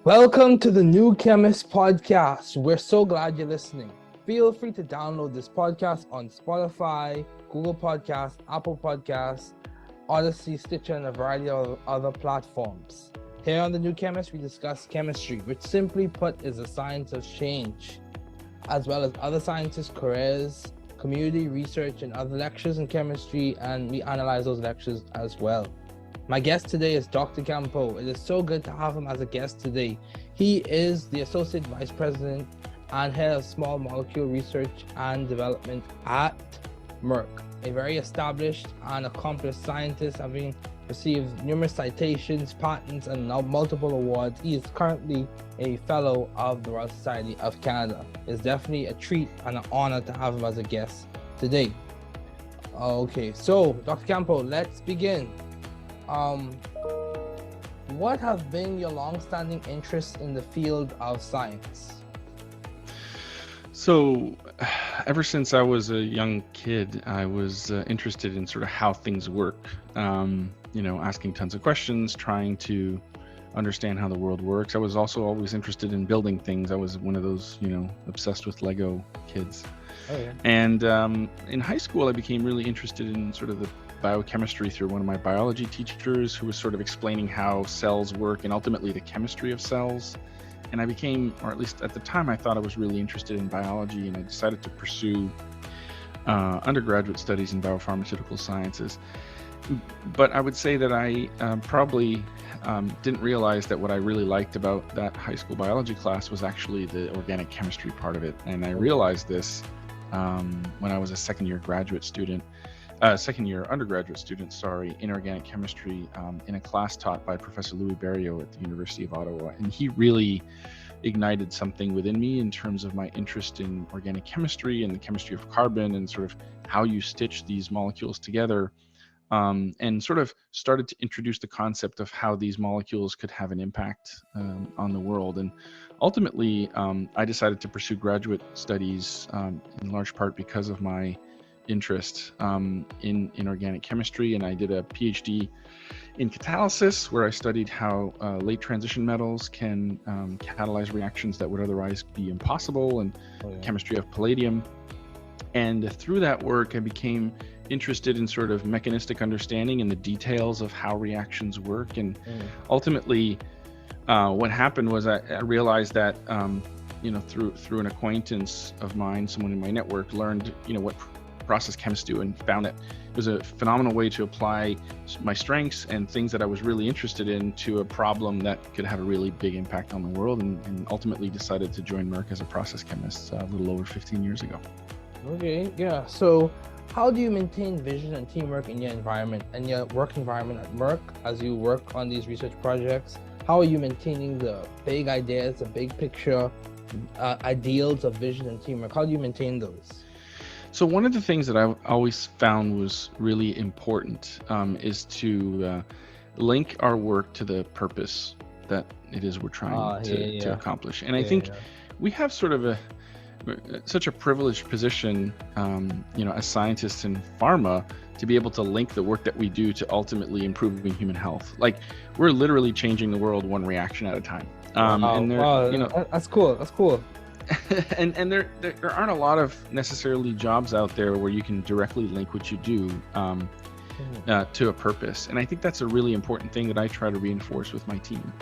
Welcome to the New Chemist podcast. We're so glad you're listening. Feel free to download this podcast on Spotify, Google Podcasts, Apple Podcasts, Odyssey, Stitcher, and a variety of other platforms. Here on the New Chemist, we discuss chemistry, which simply put is a science of change, as well as other scientists' careers, community research, and other lectures in chemistry, and we analyze those lectures as well. My guest today is Dr. Campeau. It is so good to have him as a guest today. He is the Associate Vice President and Head of Small Molecule Research and Development at Merck, a very established and accomplished scientist, having received numerous citations, patents, and multiple awards. He is currently a Fellow of the Royal Society of Canada. It's definitely a treat and an honor to have him as a guest today. Okay, so Dr. Campeau, let's begin. What have been your long-standing interests in the field of science? So, ever since I was a young kid, I was interested in sort of how things work. Asking tons of questions, trying to understand how the world works. I was also always interested in building things. I was one of those, obsessed with Lego kids. Oh, yeah. And in high school, I became really interested in sort of the biochemistry through one of my biology teachers who was sort of explaining how cells work and ultimately the chemistry of cells. And I became, or at least at the time, I thought I was really interested in biology, and I decided to pursue undergraduate studies in biopharmaceutical sciences. But I would say that I probably didn't realize that what I really liked about that high school biology class was actually the organic chemistry part of it. And I realized this when I was a second year undergraduate student, in organic chemistry in a class taught by Professor Louis Berriot at the University of Ottawa. And he really ignited something within me in terms of my interest in organic chemistry and the chemistry of carbon and sort of how you stitch these molecules together, and sort of started to introduce the concept of how these molecules could have an impact on the world. And ultimately, I decided to pursue graduate studies in large part because of my interest in organic chemistry, and I did a PhD in catalysis where I studied how late transition metals can catalyze reactions that would otherwise be impossible, and chemistry of palladium. And through that work, I became interested in sort of mechanistic understanding and the details of how reactions work. And ultimately, what happened was I realized that through an acquaintance of mine, someone in my network learned what process chemists do, and found that it was a phenomenal way to apply my strengths and things that I was really interested in to a problem that could have a really big impact on the world, and ultimately decided to join Merck as a process chemist a little over 15 years ago. Okay, yeah. So how do you maintain vision and teamwork in your environment and your work environment at Merck as you work on these research projects? How are you maintaining the big ideas, the big picture, ideals of vision and teamwork? How do you maintain those? So one of the things that I've always found was really important is to link our work to the purpose that it is we're trying to accomplish. And I think we have sort of such a privileged position, as scientists in pharma, to be able to link the work that we do to ultimately improving human health. Like, we're literally changing the world one reaction at a time. That's cool. That's cool. and there aren't a lot of necessarily jobs out there where you can directly link what you do to a purpose. And I think that's a really important thing that I try to reinforce with my team.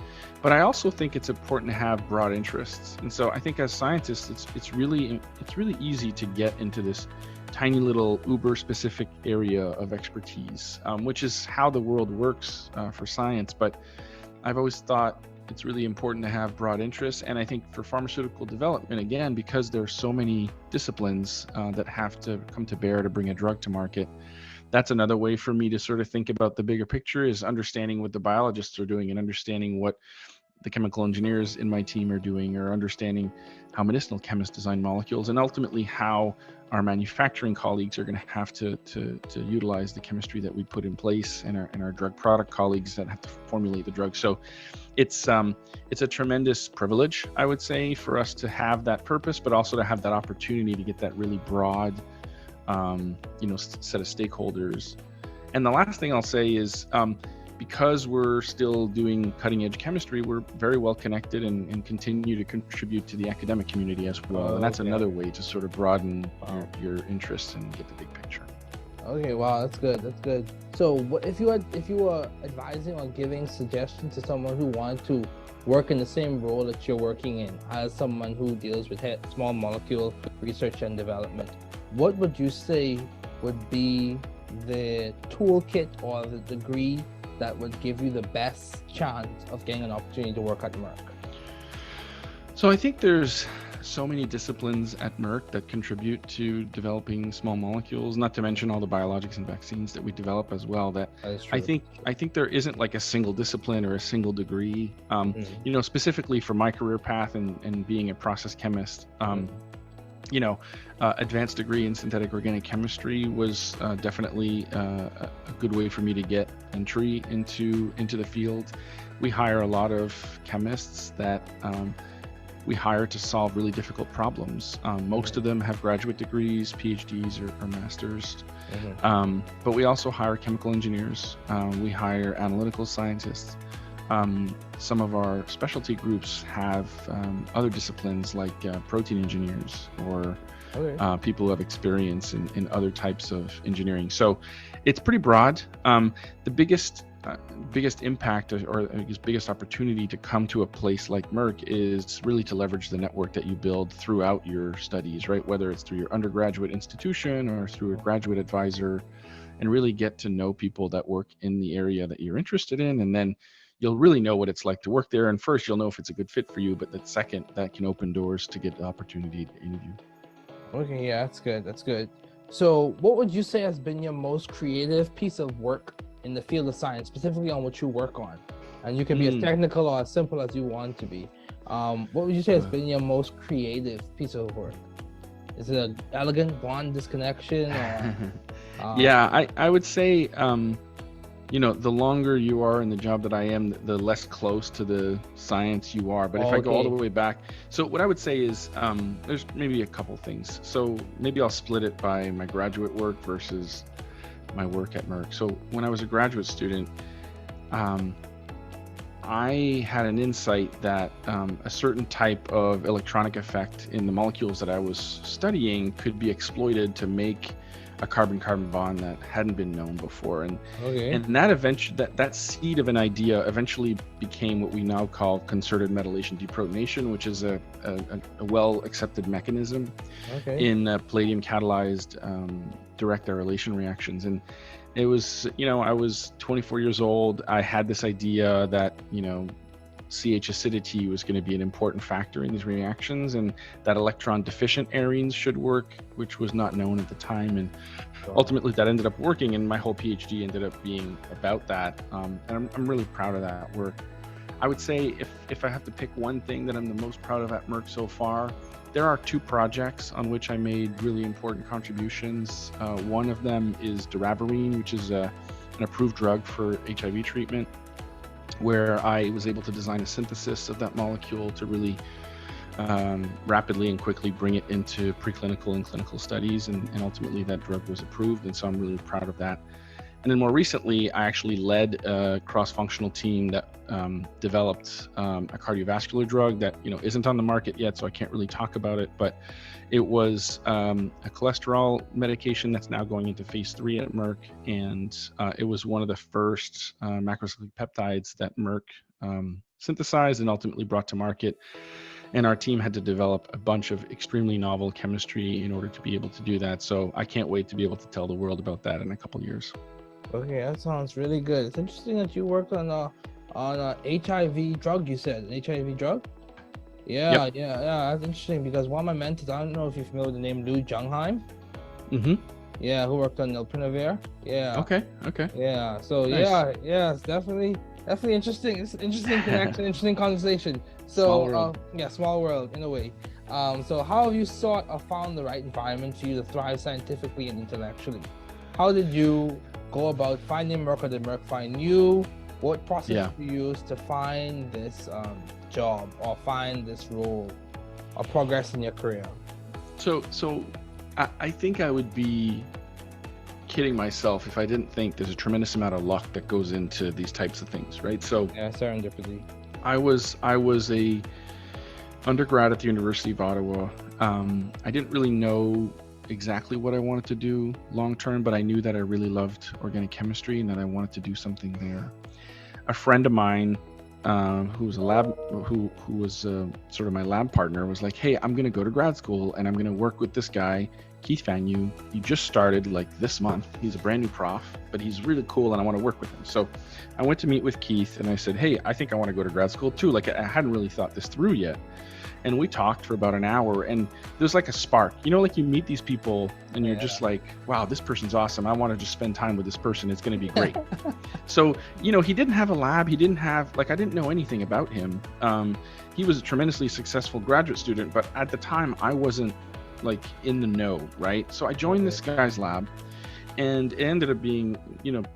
But I also think it's important to have broad interests. And so I think as scientists, it's really easy to get into this tiny little uber specific area of expertise, which is how the world works for science. But I've always thought it's really important to have broad interests. And I think for pharmaceutical development, again, because there are so many disciplines that have to come to bear to bring a drug to market, that's another way for me to sort of think about the bigger picture, is understanding what the biologists are doing and understanding what the chemical engineers in my team are doing, or understanding how medicinal chemists design molecules, and ultimately how our manufacturing colleagues are going to have to utilize the chemistry that we put in place, and our drug product colleagues that have to formulate the drug. So it's a tremendous privilege, I would say, for us to have that purpose, but also to have that opportunity to get that really broad set of stakeholders. And the last thing I'll say is because we're still doing cutting edge chemistry, we're very well connected and continue to contribute to the academic community as well. And that's another way to sort of broaden your interests and get the big picture. Okay, wow, that's good. That's good. So, what if you were advising or giving suggestions to someone who wanted to work in the same role that you're working in, as someone who deals with small molecule research and development, what would you say would be the toolkit or the degree that would give you the best chance of getting an opportunity to work at Merck? So I think there's so many disciplines at Merck that contribute to developing small molecules, not to mention all the biologics and vaccines that we develop as well, that I think there isn't like a single discipline or a single degree. You know, specifically for my career path and being a process chemist, you know, advanced degree in synthetic organic chemistry was definitely a good way for me to get entry into the field. We hire a lot of chemists that we hire to solve really difficult problems. Most of them have graduate degrees, PhDs or masters, but we also hire chemical engineers. We hire analytical scientists. Some of our specialty groups have other disciplines like protein engineers or people who have experience in other types of engineering. So it's pretty broad. The biggest impact or I guess biggest opportunity to come to a place like Merck is really to leverage the network that you build throughout your studies, right? Whether it's through your undergraduate institution or through a graduate advisor, and really get to know people that work in the area that you're interested in. And then you'll really know what it's like to work there. And first, you'll know if it's a good fit for you, but then second, that can open doors to get the opportunity to interview. Okay, yeah, that's good. That's good. So what would you say has been your most creative piece of work in the field of science, specifically on what you work on? And you can be as technical or as simple as you want to be. What would you say has been your most creative piece of work? Is it an elegant bond disconnection? Or, yeah, I would say, you know, the longer you are in the job that I am, the less close to the science you are. But if I go all the way back, so what I would say is there's maybe a couple things. So maybe I'll split it by my graduate work versus my work at Merck. So when I was a graduate student, I had an insight that a certain type of electronic effect in the molecules that I was studying could be exploited to make a carbon-carbon bond that hadn't been known before, and that seed of an idea eventually became what we now call concerted metallation deprotonation, which is a well-accepted mechanism in palladium catalyzed direct arylation reactions. And it was, you know, I was 24 years old. I had this idea that, you know, CH acidity was going to be an important factor in these reactions, and that electron deficient arenes should work, which was not known at the time. And ultimately that ended up working, and my whole PhD ended up being about that. And I'm really proud of that work. I would say if I have to pick one thing that I'm the most proud of at Merck so far, there are two projects on which I made really important contributions. One of them is doravirine, which is an approved drug for HIV treatment, where I was able to design a synthesis of that molecule to really rapidly and quickly bring it into preclinical and clinical studies, and ultimately that drug was approved, and so I'm really proud of that. And then more recently, I actually led a cross-functional team that developed a cardiovascular drug that, you know, isn't on the market yet, so I can't really talk about it, but it was a cholesterol medication that's now going into phase 3 at Merck, and it was one of the first macrocyclic peptides that Merck synthesized and ultimately brought to market. And our team had to develop a bunch of extremely novel chemistry in order to be able to do that. So I can't wait to be able to tell the world about that in a couple of years. Okay, that sounds really good. It's interesting that you worked on a HIV drug. You said an HIV drug. Yeah, that's interesting because one of my mentors, I don't know if you're familiar with the name Lou Jungheim. Yeah, who worked on Nilprinavir. Yeah. Okay. Yeah. So nice. Yeah, it's definitely interesting. It's interesting connection, interesting conversation. So small world in a way. So how have you sought or found the right environment for you to thrive scientifically and intellectually? How did you go about finding Merck, or did Merck find you? What process did you use to find this job or find this role or progress in your career? So I think I would be kidding myself if I didn't think there's a tremendous amount of luck that goes into these types of things, right? So Yeah, serendipity. I was a undergrad at the University of Ottawa. I didn't really know exactly what I wanted to do long term, but I knew that I really loved organic chemistry and that I wanted to do something there. A friend of mine, who was sort of my lab partner, was like, "Hey, I'm going to go to grad school and I'm going to work with this guy, Keith Fanyu. He just started like this month. He's a brand new prof, but he's really cool and I want to work with him." So I went to meet with Keith and I said, "Hey, I think I want to go to grad school too." Like I hadn't really thought this through yet. And we talked for about an hour and there's like a spark, like you meet these people and you're just like, wow, this person's awesome. I want to just spend time with this person. It's going to be great. So, he didn't have a lab. He didn't have, I didn't know anything about him. He was a tremendously successful graduate student, but at the time I wasn't like in the know, right? So I joined this guy's lab and it ended up being,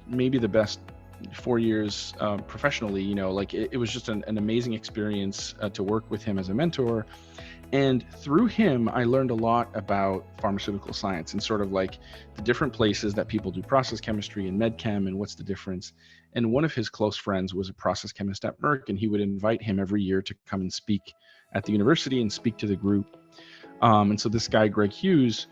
maybe the best 4 years professionally. It was just an amazing experience to work with him as a mentor. And through him, I learned a lot about pharmaceutical science and sort of like the different places that people do process chemistry and med chem and what's the difference. And one of his close friends was a process chemist at Merck, and he would invite him every year to come and speak at the university and speak to the group. And so this guy, Greg Hughes,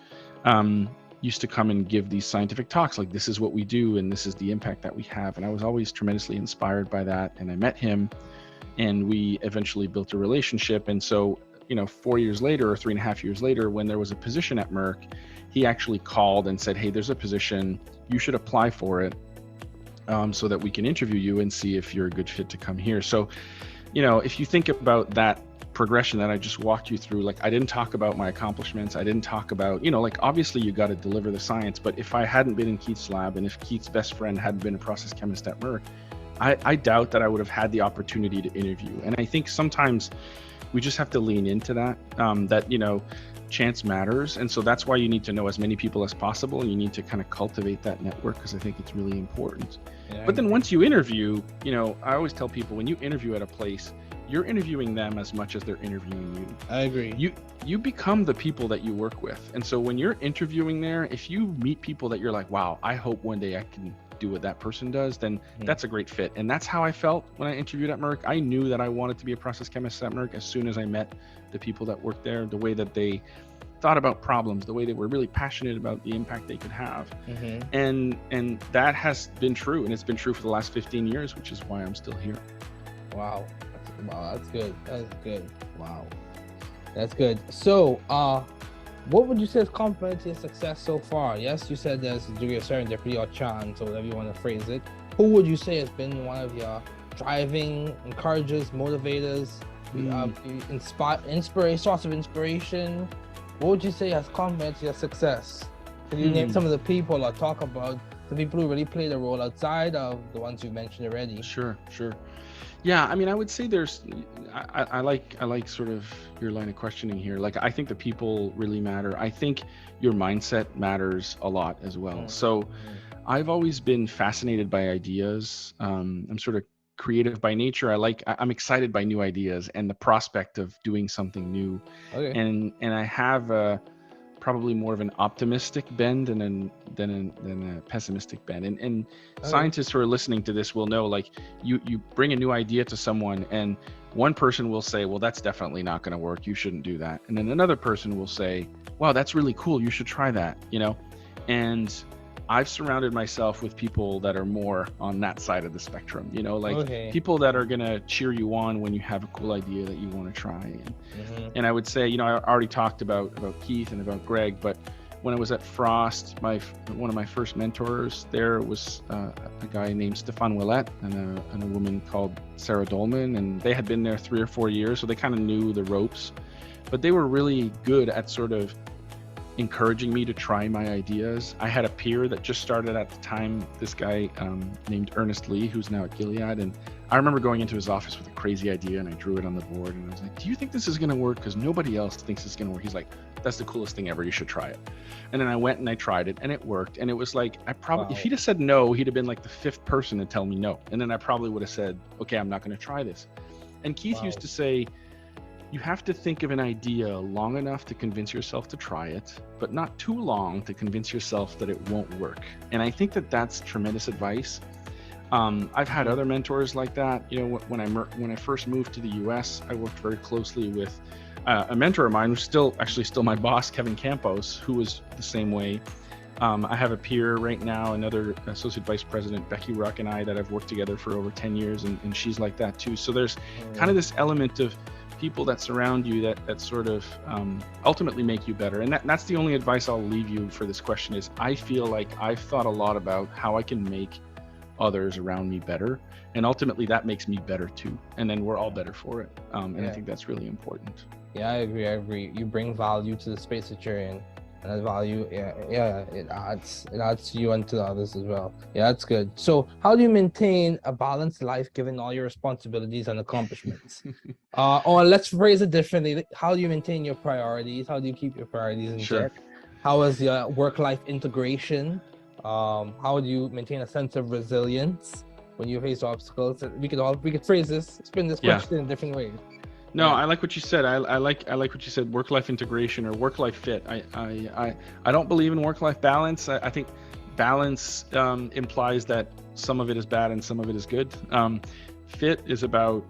used to come and give these scientific talks like, this is what we do and this is the impact that we have. And I was always tremendously inspired by that. And I met him and we eventually built a relationship. And so, 4 years later or 3.5 years later, when there was a position at Merck, he actually called and said, "Hey, there's a position, you should apply for it so that we can interview you and see if you're a good fit to come here." So, if you think about that progression that I just walked you through, like I didn't talk about my accomplishments. I didn't talk about, obviously you got to deliver the science, but if I hadn't been in Keith's lab and if Keith's best friend hadn't been a process chemist at Merck, I doubt that I would have had the opportunity to interview. And I think sometimes we just have to lean into that, chance matters. And so that's why you need to know as many people as possible. And you need to kind of cultivate that network because I think it's really important. Yeah, but then once you interview, I always tell people when you interview at a place, you're interviewing them as much as they're interviewing you. I agree. You become the people that you work with. And so when you're interviewing there, if you meet people that you're like, wow, I hope one day I can do what that person does, then that's a great fit. And that's how I felt when I interviewed at Merck. I knew that I wanted to be a process chemist at Merck as soon as I met the people that worked there, the way that they thought about problems, the way they were really passionate about the impact they could have. And that has been true. And it's been true for the last 15 years, which is why I'm still here. Wow, that's good. That's good. Wow, that's good. So, what would you say is complemented to your success so far? Yes, you said there's a degree of serendipity or chance, or whatever you want to phrase it. Who would you say has been one of your driving, encouragers, motivators, source of inspiration? What would you say has complemented your success? Can you name some of the people or talk about the people who really played a role outside of the ones you mentioned already? Sure. Yeah, I mean, I would say I like sort of your line of questioning here. Like, I think the people really matter. I think your mindset matters a lot as well. So I've always been fascinated by ideas. I'm sort of creative by nature. I'm excited by new ideas and the prospect of doing something new. Okay. And I have probably more of an optimistic bend than a pessimistic bend. And scientists who are listening to this will know, like, you bring a new idea to someone and one person will say, well, that's definitely not going to work. You shouldn't do that. And then another person will say, wow, that's really cool. You should try that, And I've surrounded myself with people that are more on that side of the spectrum, people that are going to cheer you on when you have a cool idea that you want to try. And I would say, I already talked about Keith and about Greg, but when I was at Frost, one of my first mentors there was a guy named Stefan Willett and a woman called Sarah Dolman, and they had been there 3 or 4 years, so they kind of knew the ropes, but they were really good at sort of encouraging me to try my ideas. I had a peer that just started at the time, this guy named Ernest Lee, who's now at Gilead, and I remember going into his office with a crazy idea and I drew it on the board and I was like, do you think this is going to work? Because nobody else thinks it's going to work. He's like, that's the coolest thing ever, you should try it. And then I went and I tried it and it worked, and it was like, if he'd have said no, he'd have been like the 5th person to tell me no, and then I probably would have said, okay, I'm not going to try this. And Keith used to say, you have to think of an idea long enough to convince yourself to try it, but not too long to convince yourself that it won't work. And I think that that's tremendous advice. I've had other mentors like that. You know, when I first moved to the US, I worked very closely with a mentor of mine, who's still my boss, Kevin Campeau, who was the same way. I have a peer right now, another associate vice president, Becky Ruck, and I, that have worked together for over 10 years, and she's like that too. So there's kind of this element of people that surround you that sort of ultimately make you better. And that's the only advice I'll leave you for this question is, I feel like I've thought a lot about how I can make others around me better, and ultimately that makes me better too, and then we're all better for it. And I think that's really important. Yeah, I agree. You bring value to the space that you're in, and that value, it adds to you and to the others as well. Yeah, that's good. So how do you maintain a balanced life given all your responsibilities and accomplishments? Or let's phrase it differently. How do you maintain your priorities? How do you keep your priorities in check? How is your work-life integration? How do you maintain a sense of resilience when you face obstacles? We could phrase this, spin this question in different ways. No, I like what you said. I like what you said, work-life integration or work-life fit. I don't believe in work-life balance. I think balance implies that some of it is bad and some of it is good. Fit is about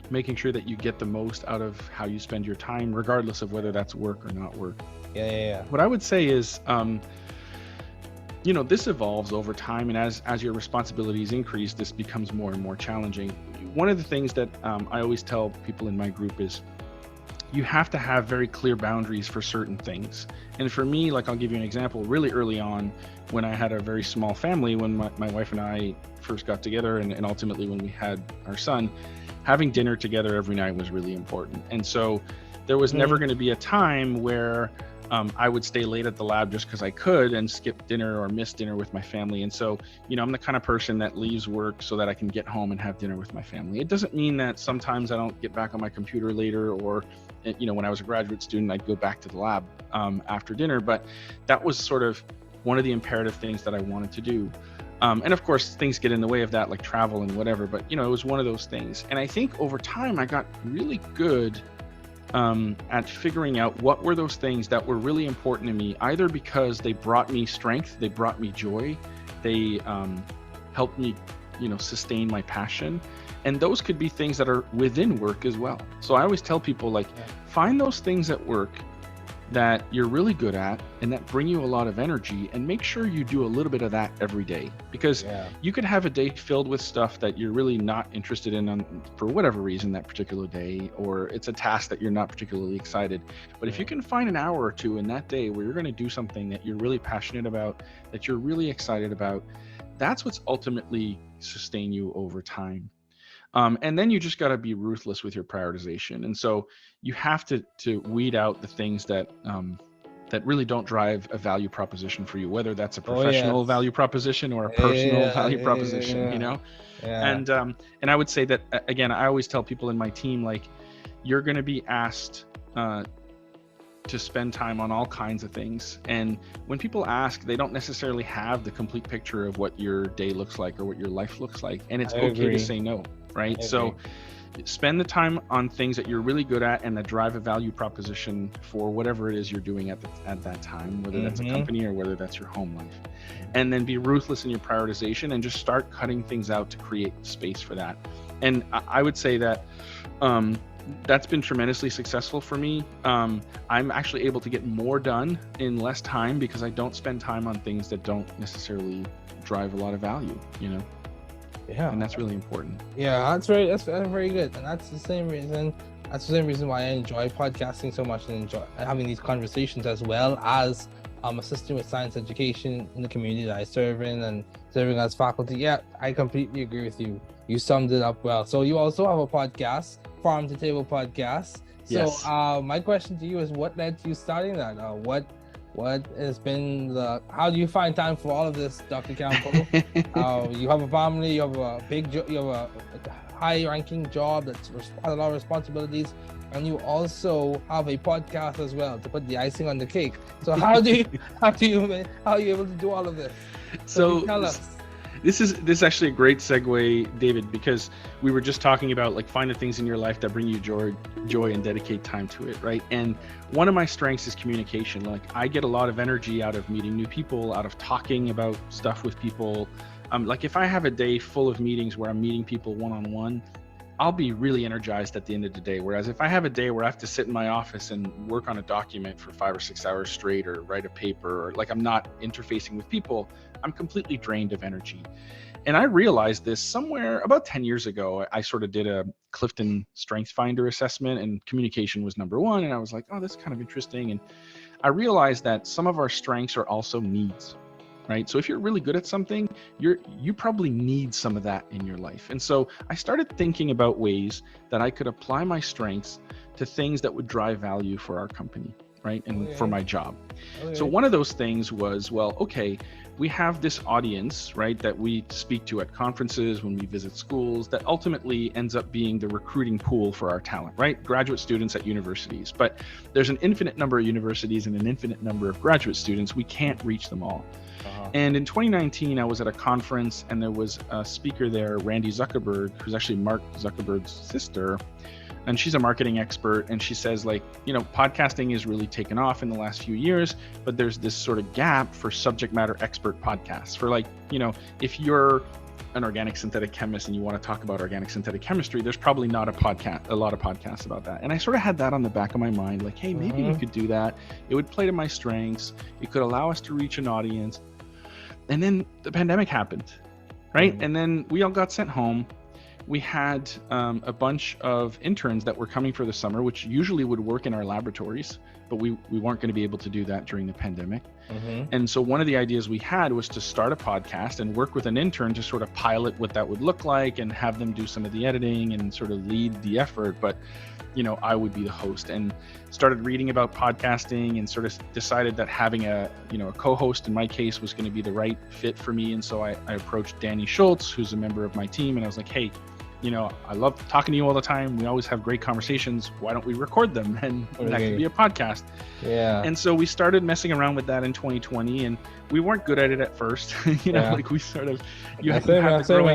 making sure that you get the most out of how you spend your time, regardless of whether that's work or not work. Yeah. What I would say is, you know, this evolves over time, and as your responsibilities increase, this becomes more and more challenging. One of the things that I always tell people in my group is you have to have very clear boundaries for certain things. And for me, like, I'll give you an example. Really early on, when I had a very small family, when my wife and I first got together, and ultimately when we had our son, having dinner together every night was really important. And so there was never going to be a time where I would stay late at the lab just because I could and skip dinner or miss dinner with my family. And so, you know, I'm the kind of person that leaves work so that I can get home and have dinner with my family. It doesn't mean that sometimes I don't get back on my computer later, or, you know, when I was a graduate student, I'd go back to the lab after dinner. But that was sort of one of the imperative things that I wanted to do. And of course, things get in the way of that, like travel and whatever. But, you know, it was one of those things. And I think over time, I got really good at figuring out what were those things that were really important to me, either because they brought me strength, they brought me joy, they helped me, you know, sustain my passion. And those could be things that are within work as well. So I always tell people, like, find those things at work that you're really good at and that bring you a lot of energy, and make sure you do a little bit of that every day, because you could have a day filled with stuff that you're really not interested in for whatever reason that particular day, or it's a task that you're not particularly excited. But if you can find an hour or two in that day where you're going to do something that you're really passionate about, that you're really excited about, that's what's ultimately sustain you over time. And then you just got to be ruthless with your prioritization. And so you have to weed out the things that that really don't drive a value proposition for you, whether that's a professional value proposition or a personal value proposition, you know? And I would say that, again, I always tell people in my team, like, you're going to be asked to spend time on all kinds of things. And when people ask, they don't necessarily have the complete picture of what your day looks like or what your life looks like. And it's okay to say no, right? So spend the time on things that you're really good at and that drive a value proposition for whatever it is you're doing at that time, whether that's a company or whether that's your home life. And then be ruthless in your prioritization and just start cutting things out to create space for that. And I would say that that's been tremendously successful for me. I'm actually able to get more done in less time because I don't spend time on things that don't necessarily drive a lot of value, you know? Yeah. And that's really important. Yeah, that's very good. And that's the same reason why I enjoy podcasting so much and enjoy having these conversations, as well as assisting with science education in the community that I serve in and serving as faculty. Yeah, I completely agree with you. You summed it up well. So you also have a podcast, Farm to Table Podcast. So my question to you is, what led to you starting that? What has been how do you find time for all of this, Dr. Campeau? You have a family, you have a high-ranking job that's a lot of responsibilities, and you also have a podcast as well to put the icing on the cake. So how are you able to do all of this? So tell us. This is actually a great segue, David, because we were just talking about like find the things in your life that bring you joy and dedicate time to it, right? And one of my strengths is communication. Like I get a lot of energy out of meeting new people, out of talking about stuff with people. Like if I have a day full of meetings where I'm meeting people one-on-one, I'll be really energized at the end of the day. Whereas if I have a day where I have to sit in my office and work on a document for 5 or 6 hours straight, or write a paper, or like I'm not interfacing with people, I'm completely drained of energy. And I realized this somewhere about 10 years ago. I sort of did a Clifton Strength Finder assessment, and communication was number one. And I was like, oh, that's kind of interesting. And I realized that some of our strengths are also needs. Right? So if you're really good at something, you probably need some of that in your life. And so I started thinking about ways that I could apply my strengths to things that would drive value for our company, right? And for my job. So one of those things was, well, okay, we have this audience, right, that we speak to at conferences, when we visit schools, that ultimately ends up being the recruiting pool for our talent, right? Graduate students at universities. But there's an infinite number of universities and an infinite number of graduate students. We can't reach them all. And in 2019, I was at a conference, and there was a speaker there, Randy Zuckerberg, who's actually Mark Zuckerberg's sister, and she's a marketing expert. And she says, like, you know, podcasting is really taken off in the last few years, but there's this sort of gap for subject matter expert podcasts. For like, you know, if you're an organic synthetic chemist and you want to talk about organic synthetic chemistry, there's probably not a lot of podcasts about that. And I sort of had that on the back of my mind, like, hey, maybe we could do that. It would play to my strengths. It could allow us to reach an audience. And then the pandemic happened, right? And then we all got sent home. We had a bunch of interns that were coming for the summer, which usually would work in our laboratories, but we weren't going to be able to do that during the pandemic. And so one of the ideas we had was to start a podcast and work with an intern to sort of pilot what that would look like and have them do some of the editing and sort of lead the effort. But, you know, I would be the host, and started reading about podcasting and sort of decided that having a co-host in my case was going to be the right fit for me. And so I approached Danny Schultz, who's a member of my team, and I was like, hey, you know, I love talking to you all the time. We always have great conversations. Why don't we record them? And that could be a podcast. Yeah. And so we started messing around with that in 2020, and we weren't good at it at first. Like we sort of, the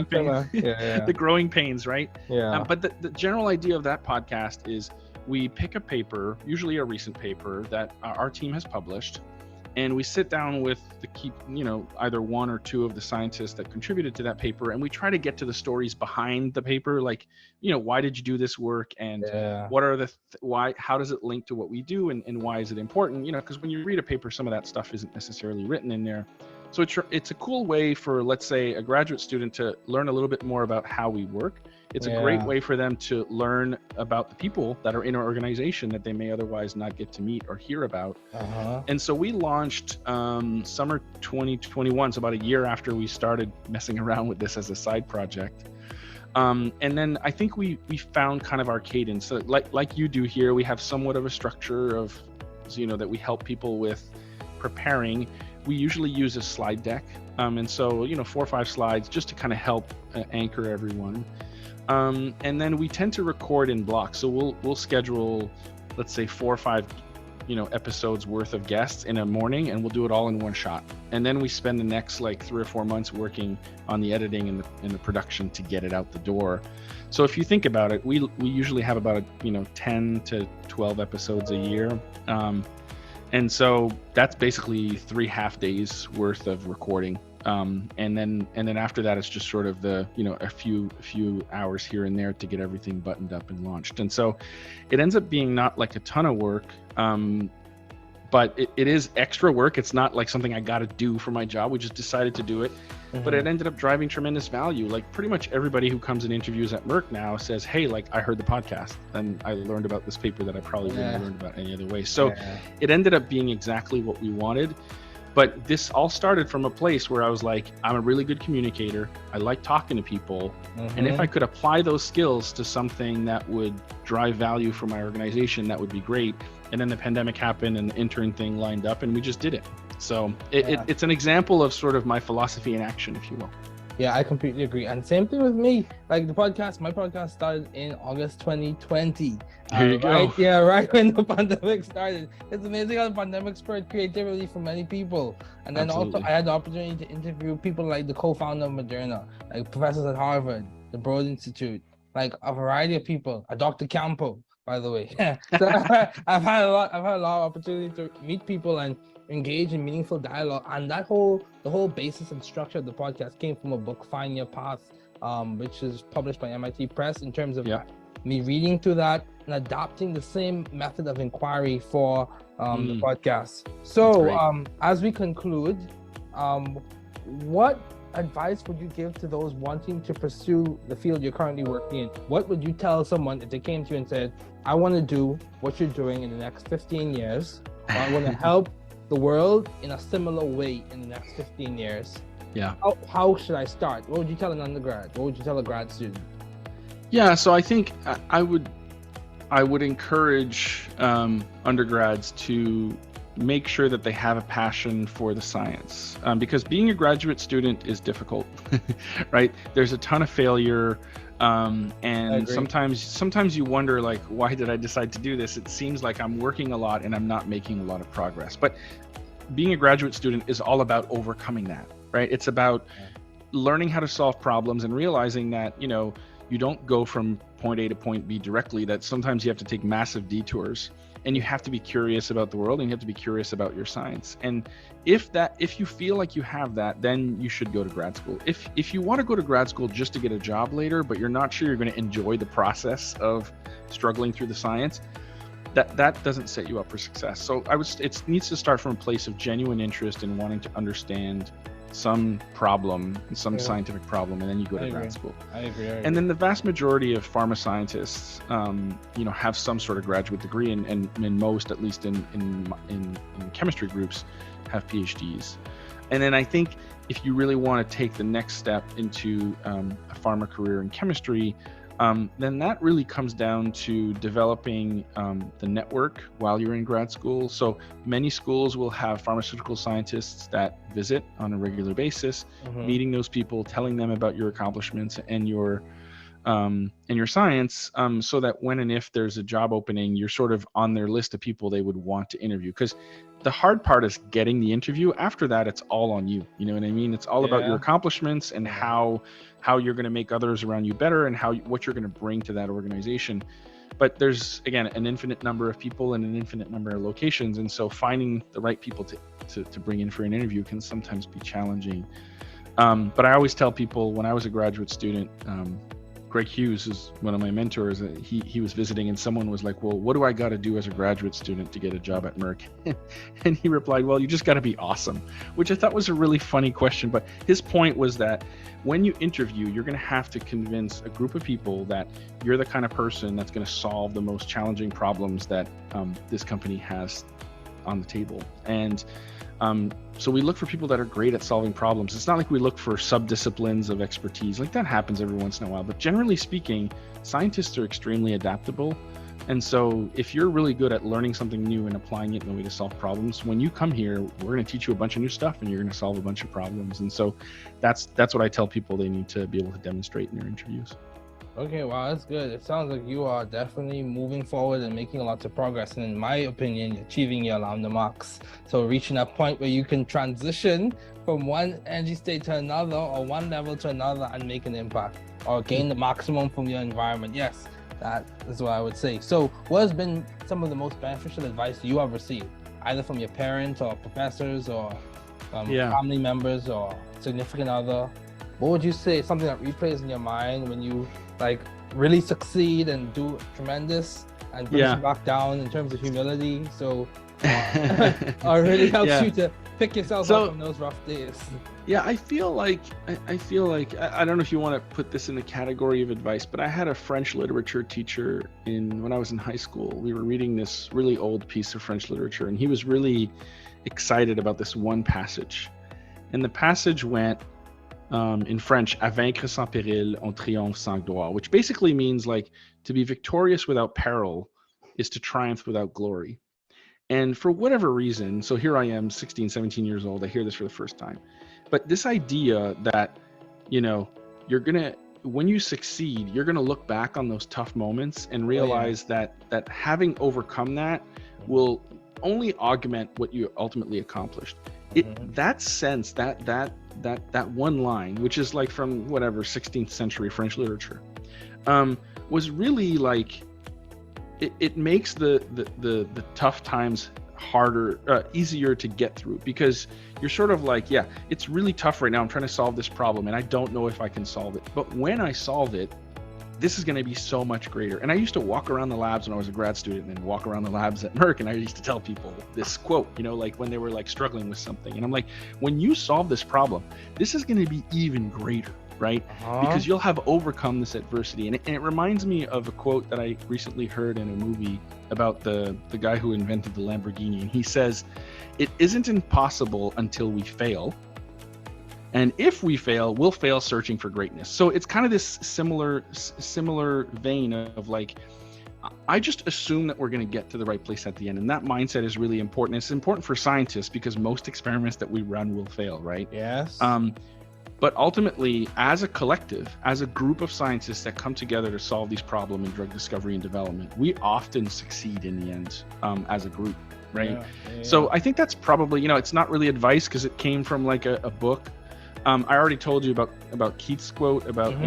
growing pains, right? Yeah. But the general idea of that podcast is we pick a paper, usually a recent paper that our team has published, and we sit down with the key, you know, either one or two of the scientists that contributed to that paper, and we try to get to the stories behind the paper, like, you know, why did you do this work, and what are how does it link to what we do, and why is it important? You know, because when you read a paper, some of that stuff isn't necessarily written in there. So it's a cool way for, let's say, a graduate student to learn a little bit more about how we work. It's a great way for them to learn about the people that are in our organization that they may otherwise not get to meet or hear about. And so we launched summer 2021, so about a year after we started messing around with this as a side project. And then I think we found kind of our cadence. So like you do here, we have somewhat of a structure of, you know, that we help people with preparing. We usually use a slide deck. And so, you know, 4 or 5 slides just to kind of help anchor everyone. And then we tend to record in blocks. So we'll schedule, let's say 4 or 5, you know, episodes worth of guests in a morning, and we'll do it all in one shot. And then we spend the next like 3 or 4 months working on the editing and the production to get it out the door. So if you think about it, we usually have about 10 to 12 episodes a year. And so that's basically 3 half days worth of recording. And then after that, it's just sort of the, you know, a few hours here and there to get everything buttoned up and launched. And so it ends up being not like a ton of work, but it is extra work. It's not like something I got to do for my job. We just decided to do it, but it ended up driving tremendous value. Like pretty much everybody who comes and interviews at Merck now says, hey, like I heard the podcast and I learned about this paper that I probably wouldn't have learned about any other way. So it ended up being exactly what we wanted. But this all started from a place where I was like, I'm a really good communicator. I like talking to people. And if I could apply those skills to something that would drive value for my organization, that would be great. And then the pandemic happened and the intern thing lined up and we just did it. So it's an example of sort of my philosophy in action, if you will. Yeah, I completely agree. And same thing with me. Like my podcast started in August 2020. Here you Right? go. Yeah, right when the pandemic started. It's amazing how the pandemic spurred creativity for many people. And then also Absolutely. I had the opportunity to interview people like the co-founder of Moderna, like professors at Harvard, the Broad Institute, like a variety of people, a Dr. Campeau, by the way. So I've had a lot of opportunity to meet people and engage in meaningful dialogue, and the whole basis and structure of the podcast came from a book, Find Your Path, which is published by MIT Press, in terms of me reading through that and adopting the same method of inquiry for the podcast. So as we conclude, what advice would you give to those wanting to pursue the field you're currently working in? What would you tell someone if they came to you and said, I want to do what you're doing in the next 15 years, or I want to help the world in a similar way in the next 15 years? Yeah. How should I start? What would you tell an undergrad? What would you tell a grad student? Yeah, so I think I would encourage undergrads to make sure that they have a passion for the science, because being a graduate student is difficult, right? There's a ton of failure, and sometimes you wonder, like, why did I decide to do this? It seems like I'm working a lot and I'm not making a lot of progress. But being a graduate student is all about overcoming that, right? It's about learning how to solve problems and realizing that, you don't go from point A to point B directly, that sometimes you have to take massive detours, and you have to be curious about the world, and you have to be curious about your science. And if you feel like you have that, then you should go to grad school. If you want to go to grad school just to get a job later, but you're not sure you're going to enjoy the process of struggling through the science, that doesn't set you up for success. So it needs to start from a place of genuine interest in wanting to understand some problem, some scientific problem, and then you go to grad school. I agree. And then the vast majority of pharma scientists, have some sort of graduate degree, and most, at least in chemistry groups, have PhDs. And then I think if you really want to take the next step into a pharma career in chemistry, then that really comes down to developing the network while you're in grad school. So many schools will have pharmaceutical scientists that visit on a regular basis, meeting those people, telling them about your accomplishments and your science, so that when and if there's a job opening, you're sort of on their list of people they would want to interview. Because the hard part is getting the interview. After that, it's all on you. You know what I mean? It's all about your accomplishments and how you're going to make others around you better, and what you're going to bring to that organization. But there's, again, an infinite number of people and an infinite number of locations, and so finding the right people to bring in for an interview can sometimes be challenging. But I always tell people, when I was a graduate student, Greg Hughes is one of my mentors. He was visiting, and someone was like, well, what do I got to do as a graduate student to get a job at Merck? And he replied, well, you just got to be awesome, which I thought was a really funny question. But his point was that when you interview, you're going to have to convince a group of people that you're the kind of person that's going to solve the most challenging problems that this company has on the table. And so we look for people that are great at solving problems. It's not like we look for sub-disciplines of expertise. Like, that happens every once in a while. But generally speaking, scientists are extremely adaptable. And so if you're really good at learning something new and applying it in a way to solve problems, when you come here, we're going to teach you a bunch of new stuff, and you're going to solve a bunch of problems. And so that's what I tell people they need to be able to demonstrate in their interviews. Okay, wow, that's good. It sounds like you are definitely moving forward and making lots of progress, and in my opinion, achieving your lambda marks. So reaching a point where you can transition from one energy state to another, or one level to another, and make an impact, or gain the maximum from your environment. Yes, that is what I would say. So what has been some of the most beneficial advice you have received, either from your parents or professors or family members or significant other? What would you say, something that replays in your mind when you really succeed and do tremendous and brings you back down in terms of humility? So or really helps you to pick yourself up from those rough days. Yeah, I feel like I don't know if you want to put this in the category of advice, but I had a French literature teacher when I was in high school. We were reading this really old piece of French literature, and he was really excited about this one passage. And the passage went, in French, à vaincre sans péril, on triomphe sans gloire, which basically means, like, to be victorious without peril is to triumph without glory. And for whatever reason, so here I am, 16, 17 years old, I hear this for the first time. But this idea that when you succeed, you're gonna look back on those tough moments and realize that having overcome that will only augment what you ultimately accomplished. That sense, that one line, which is like from whatever 16th century French literature, was really like it makes the tough times harder, easier to get through, because you're sort of like, yeah, it's really tough right now. I'm trying to solve this problem and I don't know if I can solve it. But when I solve it, this is going to be so much greater. And I used to walk around the labs when I was a grad student and walk around the labs at Merck. And I used to tell people this quote, like when they were like struggling with something. And I'm like, when you solve this problem, this is going to be even greater, right? Because you'll have overcome this adversity. And it reminds me of a quote that I recently heard in a movie about the guy who invented the Lamborghini. And he says, it isn't impossible until we fail. And if we fail, we'll fail searching for greatness. So it's kind of this similar vein of like, I just assume that we're going to get to the right place at the end. And that mindset is really important. It's important for scientists because most experiments that we run will fail, right? Yes. But ultimately, as a collective, as a group of scientists that come together to solve these problems in drug discovery and development, we often succeed in the end, as a group, right? Yeah. So I think that's probably, it's not really advice because it came from like a book. I already told you about Keith's quote about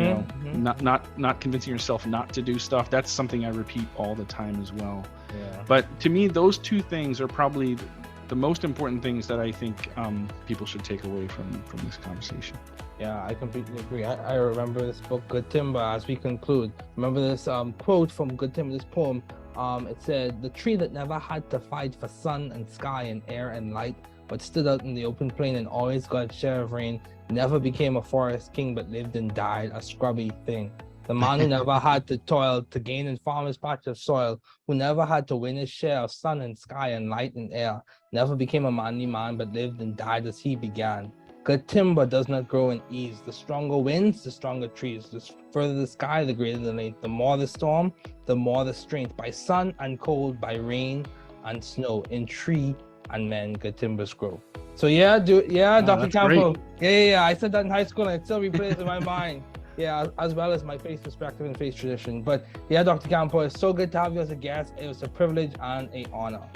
not convincing yourself not to do stuff. That's something I repeat all the time as well. Yeah. But to me, those two things are probably the most important things that I think people should take away from this conversation. Yeah, I completely agree. I remember this book, Good Timber, as we conclude. Remember this quote from Good Timber, this poem. It said, "The tree that never had to fight for sun and sky and air and light, but stood out in the open plain and always got its share of rain, never became a forest king, but lived and died a scrubby thing. The man who never had to toil to gain and farm his patch of soil, who never had to win his share of sun and sky and light and air, never became a manly man, but lived and died as he began. Good timber does not grow in ease. The stronger winds, the stronger trees. The further the sky, the greater the length. The more the storm, the more the strength. By sun and cold, by rain and snow, in tree and men, good timbers grow." So Dr. Campeau. Yeah. I said that in high school and it still replays in my mind. Yeah, as well as my faith perspective and faith tradition. But yeah, Dr. Campeau, it's so good to have you as a guest. It was a privilege and an honor.